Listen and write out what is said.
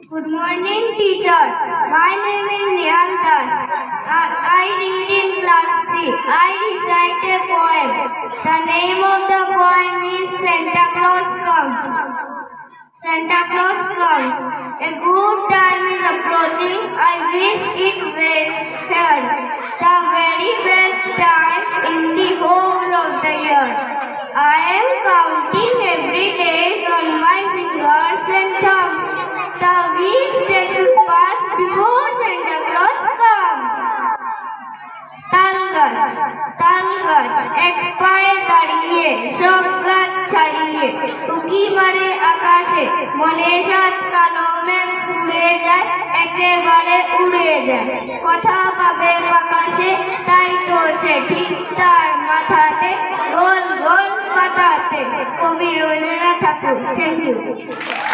Good morning, teachers. My name is Nihal Das. I read in class 3. I recite a poem. The name of the poem is Santa Claus Comes. Santa Claus comes. A good time is approaching. I wish it were here. The very best time in the whole of the year. I am counting every day on my fingers and thumbs. The weeks they should pass before Santa Claus comes. তাল গাছ এক পায়ে দাঁড়িয়ে সব গাছ ছাড়িয়ে উকি মারে আকাশে মনে সাত কালো মেঘ উড়ে যায় একেবারে উড়ে যায় কথা পাবে আকাশে তাই তো সে ঠিক তার মাথাতে গোল গোল পাতাতে কবি রবীন্দ্রনাথ ঠাকুর। Thank you.